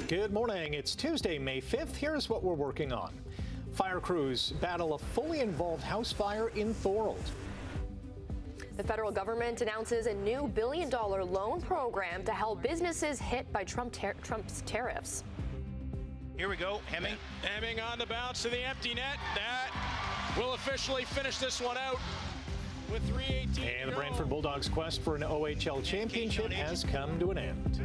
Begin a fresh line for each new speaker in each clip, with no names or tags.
Good morning. It's Tuesday, May 5th. Here's what we're working on. Fire crews battle a fully involved house fire in Thorold.
The federal government announces a new billion-dollar loan program to help businesses hit by Trump's tariffs.
Here we go, Hemming.
Hemming on the bounce to the empty net. That will officially finish this one out with 3:18.
And the Brantford Bulldogs' quest for an OHL championship has come to an end.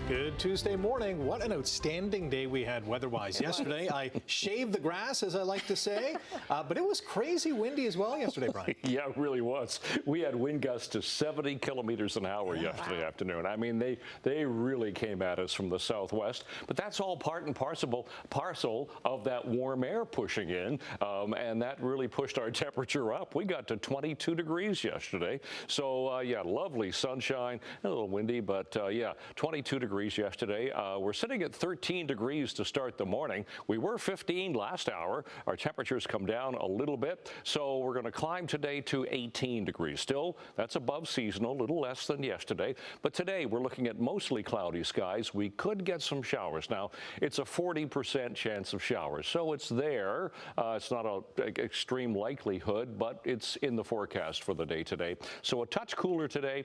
Good Tuesday morning. What an outstanding day we had weather-wise yesterday. I shaved the grass, as I like to say, but it was crazy windy as well yesterday, Brian.
Yeah, it really was. We had wind gusts to 70 kilometers an hour yesterday afternoon. I mean, they really came at us from the southwest, but that's all part and parcel of that warm air pushing in, and that really pushed our temperature up. We got to 22 degrees yesterday, so yeah, lovely sunshine, a little windy, but yeah, 22 degrees yesterday. We're sitting at 13 degrees to start the morning. We were 15 last hour. Our temperatures come down a little bit, so we're going to climb today to 18 degrees. Still, that's above seasonal, a little less than yesterday. But today we're looking at mostly cloudy skies. We could get some showers. Now, it's a 40% chance of showers, so it's there. It's not an extreme likelihood, but it's in the forecast for the day today. So a touch cooler today,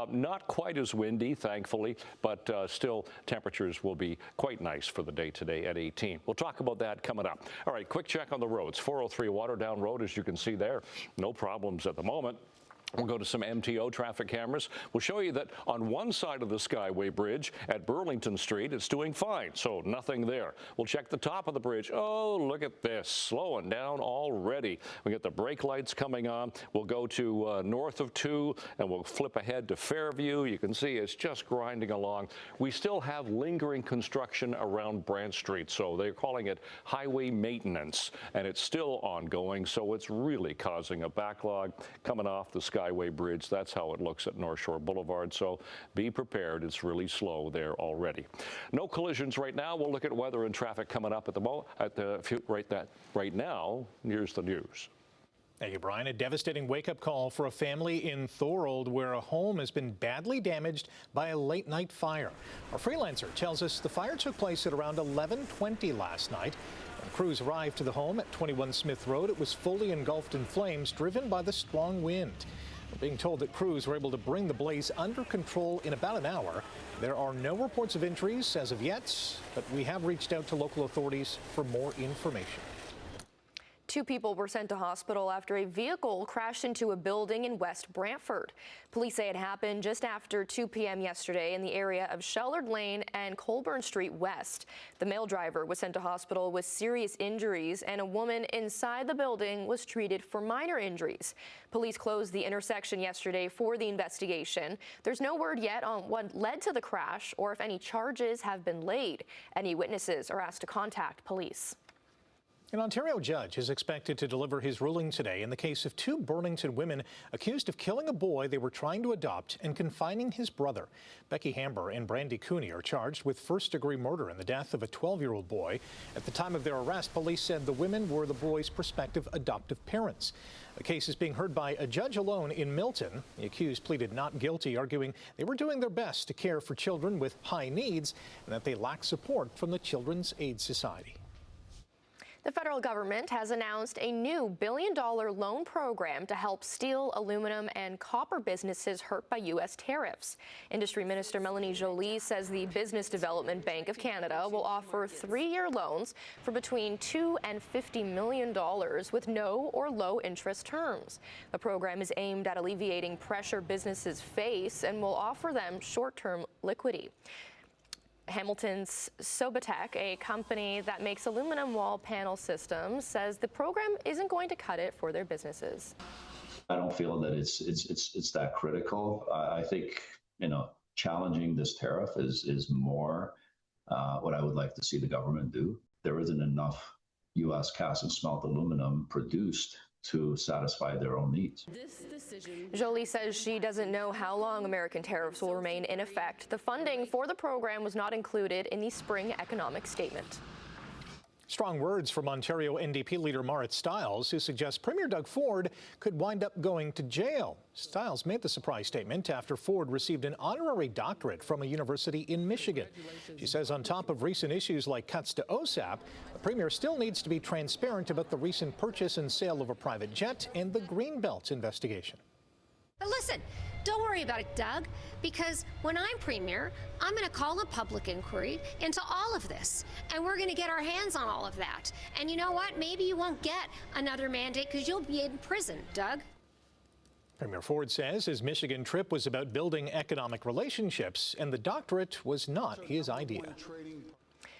not quite as windy, thankfully, but still temperatures will be quite nice for the day today at 18. We'll talk about that coming up. All right, quick check on the roads. 403 Waterdown Road, as you can see there, no problems at the moment. We'll go to some MTO traffic cameras. We'll show you that on one side of the Skyway Bridge at Burlington Street, it's doing fine, so nothing there. We'll check the top of the bridge. Oh, look at this, slowing down already. We get the brake lights coming on. We'll go to north of 2, and we'll flip ahead to Fairview. You can see it's just grinding along. We still have lingering construction around Branch Street, so they're calling it highway maintenance, and it's still ongoing, so it's really causing a backlog coming off the Skyway Bridge. That's how it looks at North Shore Boulevard, so be prepared. It's really slow there already. No collisions right now. We'll look at weather and traffic coming up right now. Here's the news.
Thank you, Brian. A devastating wake-up call for a family in Thorold where a home has been badly damaged by a late-night fire. Our freelancer tells us the fire took place at around 11:20 last night. When crews arrived to the home at 21 Smith Road, it was fully engulfed in flames driven by the strong wind. We're being told that crews were able to bring the blaze under control in about an hour. There are no reports of injuries as of yet, but we have reached out to local authorities for more information.
2 people were sent to hospital after a vehicle crashed into a building in West Brantford. Police say it happened just after 2 p.m. yesterday in the area of Shellard Lane and Colburn Street West. The male driver was sent to hospital with serious injuries, and a woman inside the building was treated for minor injuries. Police closed the intersection yesterday for the investigation. There's no word yet on what led to the crash or if any charges have been laid. Any witnesses are asked to contact police.
An Ontario judge is expected to deliver his ruling today in the case of 2 Burlington women accused of killing a boy they were trying to adopt and confining his brother. Becky Hamber and Brandy Cooney are charged with first-degree murder in the death of a 12-year-old boy. At the time of their arrest, police said the women were the boy's prospective adoptive parents. The case is being heard by a judge alone in Milton. The accused pleaded not guilty, arguing they were doing their best to care for children with high needs and that they lack support from the Children's Aid Society.
The federal government has announced a new billion-dollar loan program to help steel, aluminum, and copper businesses hurt by U.S. tariffs. Industry Minister Melanie Joly says the Business Development Bank of Canada will offer 3-year loans for between $2 and $50 million with no or low interest terms. The program is aimed at alleviating pressure businesses face and will offer them short-term liquidity. Hamilton's Sobatech, a company that makes aluminum wall panel systems, says the program isn't going to cut it for their businesses.
I don't feel that it's that critical. I think, challenging this tariff is more what I would like to see the government do. There isn't enough U.S. cast and smelt aluminum produced to satisfy their own needs.
Joly says she doesn't know how long American tariffs will remain in effect. The funding for the program was not included in the spring economic statement.
Strong words from Ontario NDP leader Marit Stiles, who suggests Premier Doug Ford could wind up going to jail. Stiles made the surprise statement after Ford received an honorary doctorate from a university in Michigan. She says on top of recent issues like cuts to OSAP, the Premier still needs to be transparent about the recent purchase and sale of a private jet and the Greenbelt investigation.
But listen, don't worry about it, Doug, because when I'm Premier, I'm going to call a public inquiry into all of this, and we're going to get our hands on all of that. And you know what? Maybe you won't get another mandate because you'll be in prison, Doug.
Premier Ford says his Michigan trip was about building economic relationships, and the doctorate was not his idea.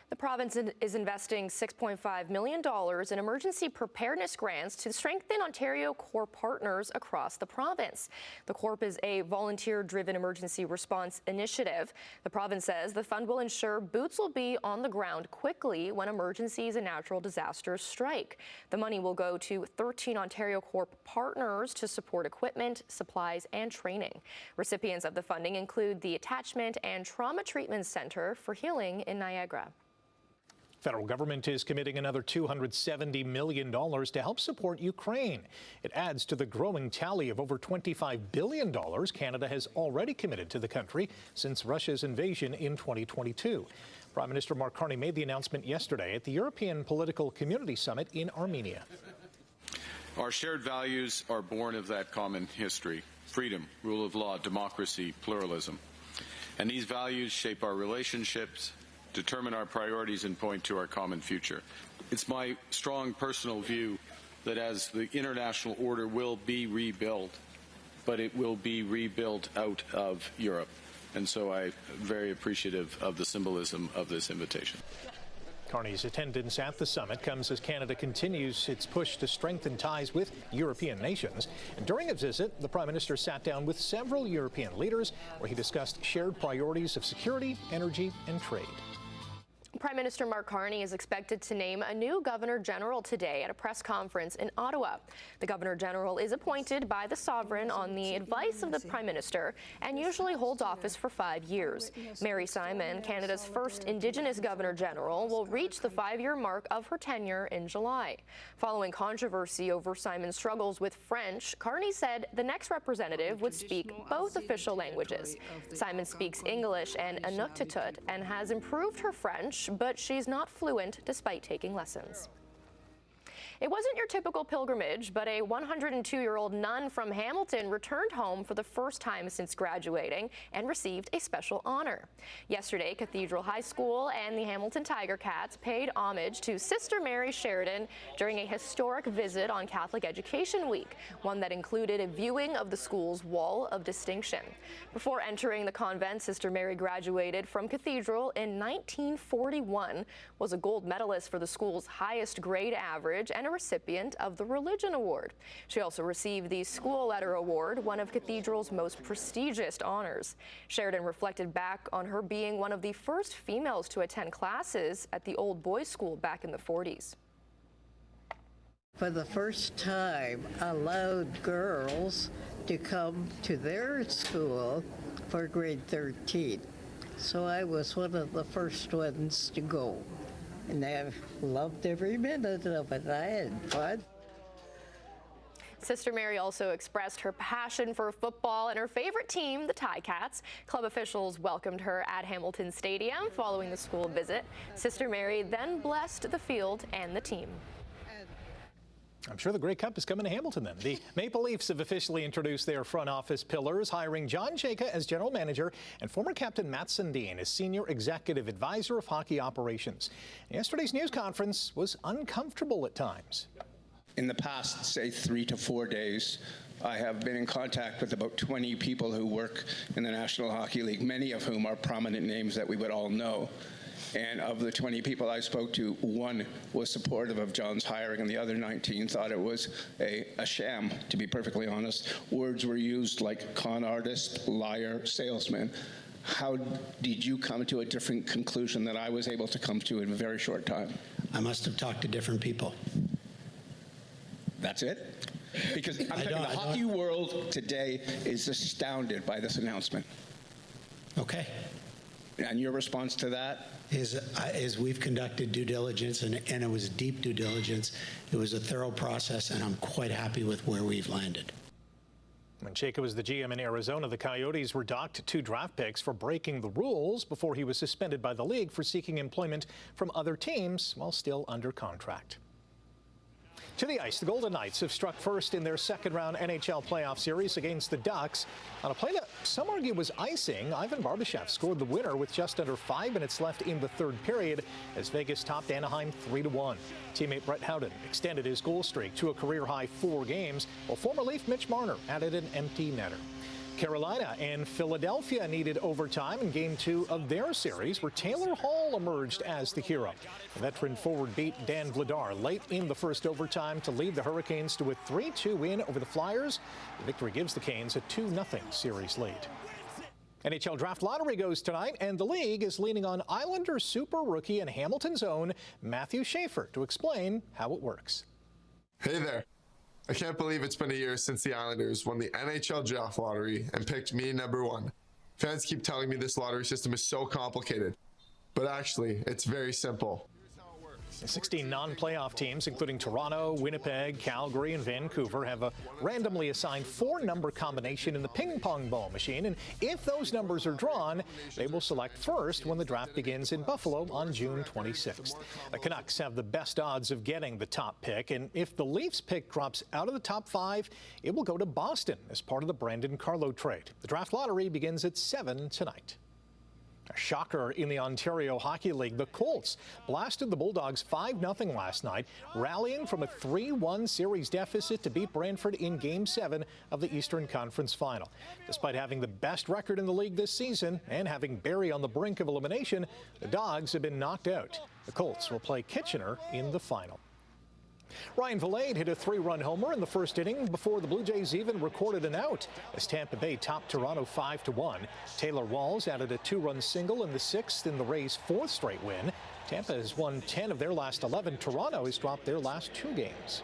The province is investing $6.5 million in emergency preparedness grants to strengthen Ontario Corps partners across the province. The Corps is a volunteer-driven emergency response initiative. The province says the fund will ensure boots will be on the ground quickly when emergencies and natural disasters strike. The money will go to 13 Ontario Corps partners to support equipment, supplies, and training. Recipients of the funding include the Attachment and Trauma Treatment Centre for Healing in Niagara.
Federal government is committing another $270 million to help support Ukraine. It adds to the growing tally of over $25 billion Canada has already committed to the country since Russia's invasion in 2022. Prime Minister Mark Carney made the announcement yesterday at the European Political Community Summit in Armenia.
Our shared values are born of that common history: freedom, rule of law, democracy, pluralism. And these values shape our relationships, determine our priorities, and point to our common future. It's my strong personal view that as the international order will be rebuilt, but it will be rebuilt out of Europe. And so I'm very appreciative of the symbolism of this invitation.
Carney's attendance at the summit comes as Canada continues its push to strengthen ties with European nations. And during his visit, the Prime Minister sat down with several European leaders where he discussed shared priorities of security, energy, and trade.
Prime Minister Mark Carney is expected to name a new Governor General today at a press conference in Ottawa. The Governor General is appointed by the Sovereign on the advice of the Prime Minister and usually holds office for 5 years. Mary Simon, Canada's first Indigenous Governor General, will reach the 5-year mark of her tenure in July. Following controversy over Simon's struggles with French, Carney said the next representative would speak both official languages. Simon speaks English and Inuktitut and has improved her French, but she's not fluent despite taking lessons. It wasn't your typical pilgrimage, but a 102-year-old nun from Hamilton returned home for the first time since graduating and received a special honor. Yesterday, Cathedral High School and the Hamilton Tiger Cats paid homage to Sister Mary Sheridan during a historic visit on Catholic Education Week, one that included a viewing of the school's Wall of Distinction. Before entering the convent, Sister Mary graduated from Cathedral in 1941, was a gold medalist for the school's highest grade average, and a recipient of the Religion Award. She also received the School Letter Award, one of Cathedral's most prestigious honors. Sheridan reflected back on her being one of the first females to attend classes at the old boys' school back in the 40s.
For the first time, allowed girls to come to their school for grade 13. So I was one of the first ones to go. And I loved every minute of it. I had fun.
Sister Mary also expressed her passion for football and her favorite team, the Ticats. Club officials welcomed her at Hamilton Stadium following the school visit. Sister Mary then blessed the field and the team.
I'm sure the Grey Cup is coming to Hamilton then. The Maple Leafs have officially introduced their front office pillars, hiring John Chayka as general manager and former captain Matt Sundin as senior executive advisor of hockey operations. Yesterday's news conference was uncomfortable at times.
In the past, say 3 to 4 days, I have been in contact with about 20 people who work in the National Hockey League, many of whom are prominent names that we would all know. And of the 20 people I spoke to, one was supportive of John's hiring, and the other 19 thought it was a sham, to be perfectly honest. Words were used like con artist, liar, salesman. How did you come to a different conclusion that I was able to come to in a very short time?
I must have talked to different people.
That's it? Because the hockey world today is astounded by this announcement.
Okay.
And your response to that?
Is we've conducted due diligence, and it was deep due diligence. It was a thorough process, and I'm quite happy with where we've landed.
When Jacob was the GM in Arizona, the Coyotes were docked 2 draft picks for breaking the rules before he was suspended by the league for seeking employment from other teams while still under contract. To the ice, the Golden Knights have struck first in their second-round NHL playoff series against the Ducks. On a play that some argue was icing, Ivan Barbashev scored the winner with just under 5 minutes left in the third period as Vegas topped Anaheim 3-1. Teammate Brett Howden extended his goal streak to a career-high 4 games, while former Leaf Mitch Marner added an empty netter. Carolina and Philadelphia needed overtime in Game 2 of their series, where Taylor Hall emerged as the hero. The veteran forward beat Dan Vladar late in the first overtime to lead the Hurricanes to a 3-2 win over the Flyers. The victory gives the Canes a 2-0 series lead. NHL Draft Lottery goes tonight, and the league is leaning on Islanders super rookie and Hamilton's own Matthew Schaefer to explain how it works.
Hey there. I can't believe it's been a year since the Islanders won the NHL Draft Lottery and picked me number 1. Fans keep telling me this lottery system is so complicated, but actually, it's very simple.
16 non-playoff teams, including Toronto, Winnipeg, Calgary, and Vancouver, have a randomly assigned 4-number combination in the ping-pong ball machine, and if those numbers are drawn, they will select first when the draft begins in Buffalo on June 26th. The Canucks have the best odds of getting the top pick, and if the Leafs pick drops out of the top 5, it will go to Boston as part of the Brandon Carlo trade. The draft lottery begins at 7 tonight. A shocker in the Ontario Hockey League. The Colts blasted the Bulldogs 5-0 last night, rallying from a 3-1 series deficit to beat Brantford in Game 7 of the Eastern Conference Final. Despite having the best record in the league this season and having Barrie on the brink of elimination, the Dogs have been knocked out. The Colts will play Kitchener in the final. Ryan Vilade hit a 3-run homer in the first inning before the Blue Jays even recorded an out as Tampa Bay topped Toronto 5-1. Taylor Walls added a 2-run single in the 6th in the Rays' 4th straight win. Tampa has won 10 of their last 11. Toronto has dropped their last 2 games.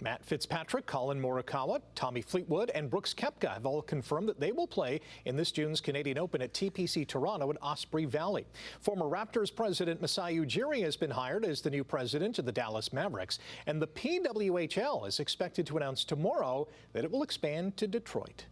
Matt Fitzpatrick, Colin Morikawa, Tommy Fleetwood, and Brooks Koepka have all confirmed that they will play in this June's Canadian Open at TPC Toronto at Osprey Valley. Former Raptors president Masai Ujiri has been hired as the new president of the Dallas Mavericks, and the PWHL is expected to announce tomorrow that it will expand to Detroit.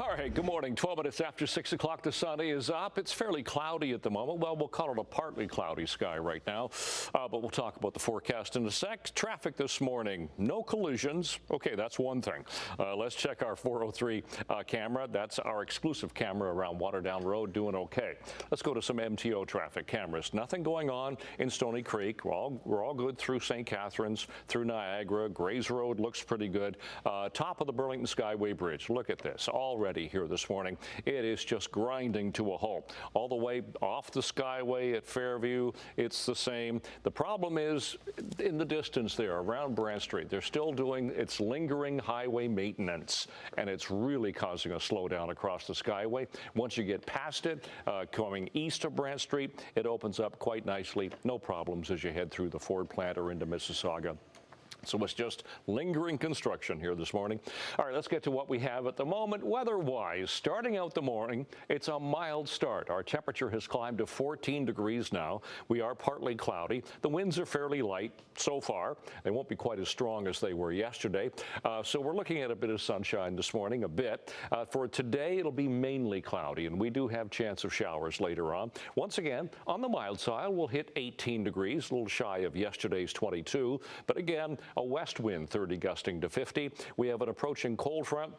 All right, good morning. 12 minutes after 6 o'clock, the sun is up. It's fairly cloudy at the moment. Well, we'll call it a partly cloudy sky right now, but we'll talk about the forecast in a sec. Traffic this morning, no collisions. Okay, that's one thing. Let's check our 403 camera. That's our exclusive camera around Waterdown Road, doing okay. Let's go to some MTO traffic cameras. Nothing going on in Stony Creek. We're all good through St. Catharines, through Niagara. Grays Road looks pretty good. Top of the Burlington Skyway Bridge. Look at this. Already here this morning. It is just grinding to a halt. All the way off the Skyway at Fairview, it's the same. The problem is in the distance there around Brant Street. They're still doing its lingering highway maintenance, and it's really causing a slowdown across the Skyway. Once you get past it, coming east of Brant Street, it opens up quite nicely. No problems as you head through the Ford plant or into Mississauga. So it's just lingering construction here this morning. All right, let's get to what we have at the moment. Weather-wise, starting out the morning, it's a mild start. Our temperature has climbed to 14 degrees now. We are partly cloudy. The winds are fairly light so far. They won't be quite as strong as they were yesterday. So we're looking at a bit of sunshine this morning, a bit. For today, it'll be mainly cloudy, and we do have chance of showers later on. Once again, on the mild side, we'll hit 18 degrees, a little shy of yesterday's 22. But again, a west wind 30 gusting to 50. We have an approaching cold front.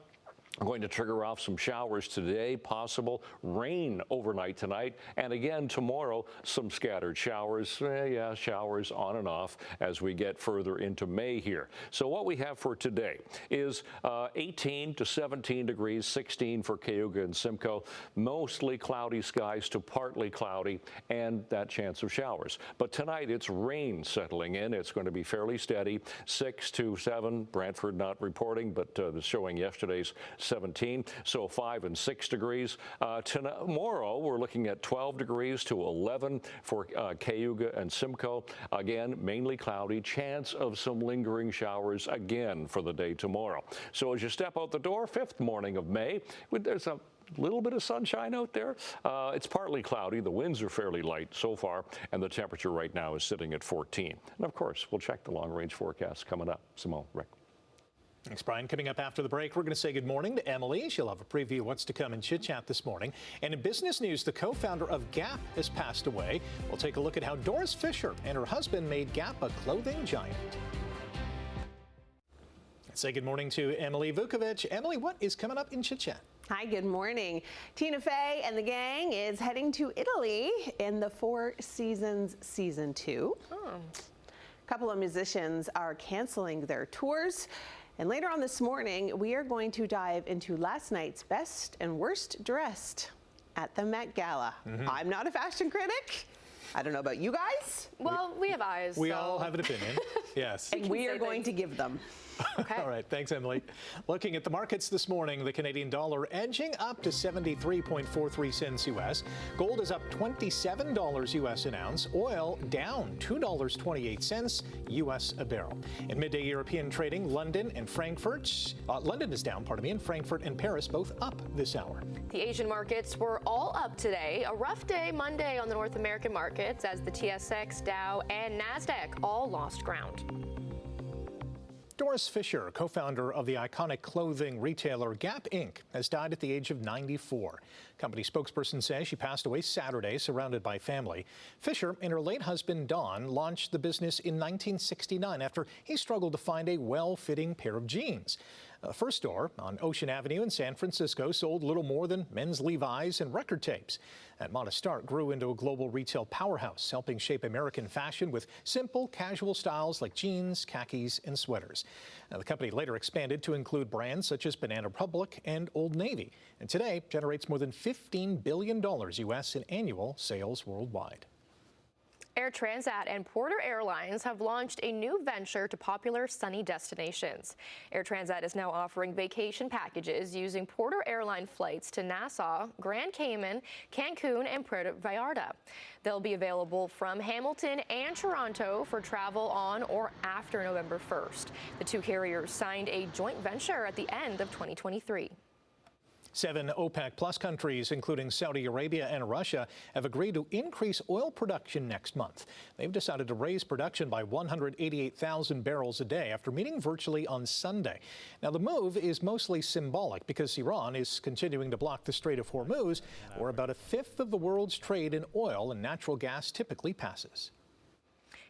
I'm going to trigger off some showers today, possible rain overnight tonight, and again tomorrow, some scattered showers. Showers on and off as we get further into May here. So what we have for today is 18 to 17 degrees, 16 for Cayuga and Simcoe, mostly cloudy skies to partly cloudy, and that chance of showers. But tonight it's rain settling in. It's going to be fairly steady, 6 to 7. Brantford not reporting, but showing yesterday's 17, so 5 and 6 degrees. Tomorrow, we're looking at 12 degrees to 11 for Cayuga and Simcoe. Again, mainly cloudy, chance of some lingering showers again for the day tomorrow. So as you step out the door, 5th morning of May, there's a little bit of sunshine out there. It's partly cloudy. The winds are fairly light so far, and the temperature right now is sitting at 14. And of course, we'll check the long-range forecast coming up. Simone, Rick.
Thanks, Brian. Coming up after the break, we're going to say good morning to Emily. She'll have a preview of what's to come in Chit Chat this morning. And in business news, the co-founder of Gap has passed away. We'll take a look at how Doris Fisher and her husband made Gap a clothing giant. Let's say good morning to Emily Vukovic. Emily, what is coming up in Chit Chat?
Hi, good morning. Tina Fey and the gang is heading to Italy in the Four Seasons Season 2. A couple of musicians are canceling their tours. And later on this morning, we are going to dive into last night's best and worst dressed at the Met Gala. I'm not a fashion critic. I don't know about you guys.
Well, we have eyes.
We all have an opinion. Yes.
And we are going to give them.
Okay.
All right. Thanks, Emily. Looking at the markets this morning, the Canadian dollar edging up to 73.43 cents U.S. Gold is up $27 U.S. an ounce. Oil down $2.28 U.S. a barrel. In midday European trading, London and Frankfurt. London is down, and Frankfurt and Paris both up this hour.
The Asian markets were all up today. A rough day Monday on the North American markets as the TSX, Dow, and NASDAQ all lost ground.
Doris Fisher, co-founder of the iconic clothing retailer Gap Inc., has died at the age of 94. Company spokesperson says she passed away Saturday, surrounded by family. Fisher and her late husband, Don, launched the business in 1969 after he struggled to find a well-fitting pair of jeans. The first store on Ocean Avenue in San Francisco sold little more than men's Levi's and record tapes. That modest start grew into a global retail powerhouse, helping shape American fashion with simple, casual styles like jeans, khakis, and sweaters. Now, the company later expanded to include brands such as Banana Republic and Old Navy, and today generates more than $15 billion U.S. in annual sales worldwide.
Air Transat and Porter Airlines have launched a new venture to popular sunny destinations. Air Transat is now offering vacation packages using Porter Airline flights to Nassau, Grand Cayman, Cancun, and Puerto Vallarta. They'll be available from Hamilton and Toronto for travel on or after November 1st. The two carriers signed a joint venture at the end of 2023.
7 OPEC+ countries, including Saudi Arabia and Russia, have agreed to increase oil production next month. They've decided to raise production by 188,000 barrels a day after meeting virtually on Sunday. Now, the move is mostly symbolic because Iran is continuing to block the Strait of Hormuz, where about a fifth of the world's trade in oil and natural gas typically passes.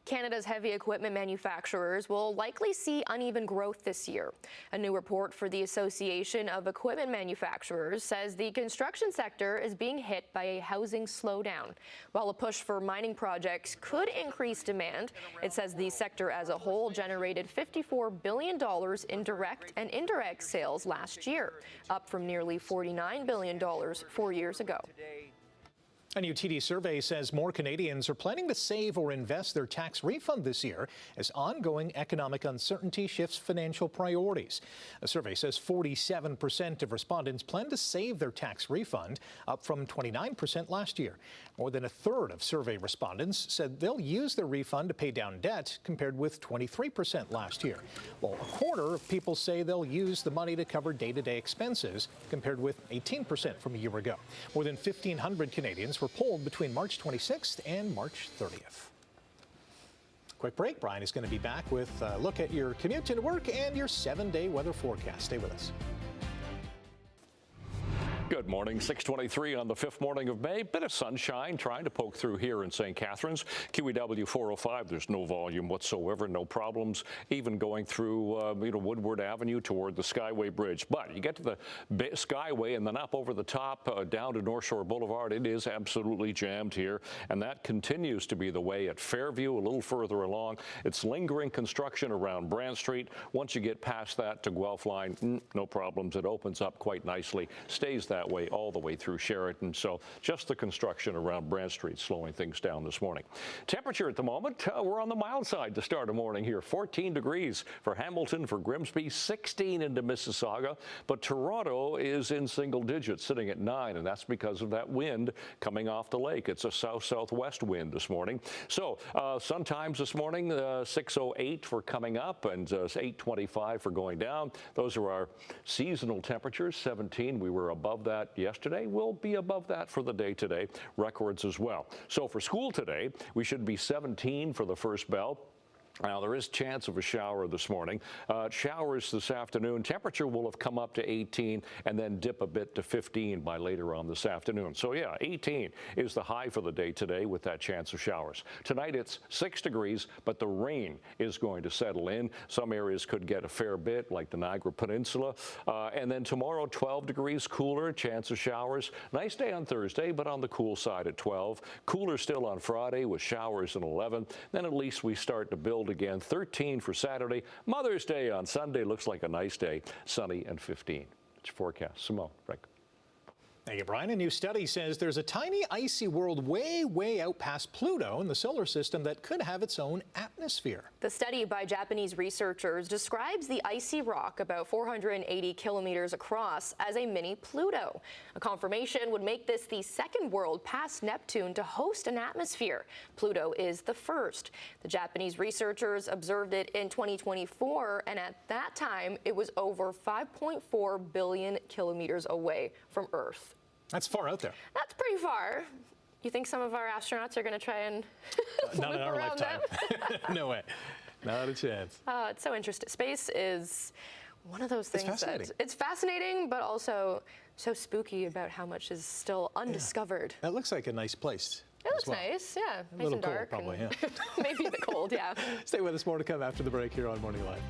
Canada's heavy equipment manufacturers will likely see uneven growth this year. A new report for the Association of Equipment Manufacturers says the construction sector is being hit by a housing slowdown. While a push for mining projects could increase demand, it says the sector as a whole generated $54 billion in direct and indirect sales last year, up from nearly $49 billion 4 years ago.
A new TD survey says more Canadians are planning to save or invest their tax refund this year as ongoing economic uncertainty shifts financial priorities. A survey says 47% of respondents plan to save their tax refund, up from 29% last year. More than a third of survey respondents said they'll use their refund to pay down debt, compared with 23% last year. While a quarter of people say they'll use the money to cover day-to-day expenses, compared with 18% from a year ago. More than 1,500 Canadians were polled between March 26th and March 30th. Quick break. Brian is going to be back with a look at your commute to work and your 7-day weather forecast. Stay with us.
Good morning, 6:23 on the 5th morning of May. Bit of sunshine trying to poke through here in St. Catharines. QEW 405, there's no volume whatsoever, no problems, even going through Woodward Avenue toward the Skyway Bridge. But you get to the Skyway and then up over the top down to North Shore Boulevard, it is absolutely jammed here. And that continues to be the way at Fairview, a little further along. It's lingering construction around Brand Street. Once you get past that to Guelph Line, no problems. It opens up quite nicely, stays that way all the way through Sheraton. So just the construction around Brand Street slowing things down this morning. Temperature at the moment, we're on the mild side to start a morning here. 14 degrees for Hamilton, for Grimsby, 16 into Mississauga. But Toronto is in single digits, sitting at 9, and that's because of that wind coming off the lake. It's a south-southwest wind this morning. So sometimes this morning, 6:08 for coming up and 8:25 for going down. Those are our seasonal temperatures. 17, we were above above that yesterday. We'll be above that for the day today. Records as well. So for school today, we should be 17 for the first bell. Now, there is chance of a shower this morning. Showers this afternoon. Temperature will have come up to 18 and then dip a bit to 15 by later on this afternoon. So, yeah, 18 is the high for the day today with that chance of showers. Tonight, it's 6 degrees, but the rain is going to settle in. Some areas could get a fair bit, like the Niagara Peninsula. And then tomorrow, 12 degrees cooler, chance of showers. Nice day on Thursday, but on the cool side at 12. Cooler still on Friday with showers at 11. Then at least we start to build again. 13 for Saturday. Mother's Day on Sunday looks like a nice day. Sunny and 15. It's your forecast. Simone, Frank.
Thank you, Brian. A new study says there's a tiny icy world way out past Pluto in the solar system that could have its own atmosphere.
The study by Japanese researchers describes the icy rock about 480 kilometers across as a mini Pluto. A confirmation would make this the second world past Neptune to host an atmosphere. Pluto is the first. The Japanese researchers observed it in 2024, and at that time it was over 5.4 billion kilometers away from Earth.
That's far out there.
That's pretty far. You think some of our astronauts are going to try and
not in our lifetime. No way. Not a chance.
It's so interesting. Space is one of those things
it's fascinating,
but also so spooky about how much is still undiscovered.
That looks like a nice place.
It looks nice, yeah. Nice
little
and dark.
cold, probably, yeah.
Maybe a bit cold, yeah.
Stay with us. More to come after the break here on Morning Live.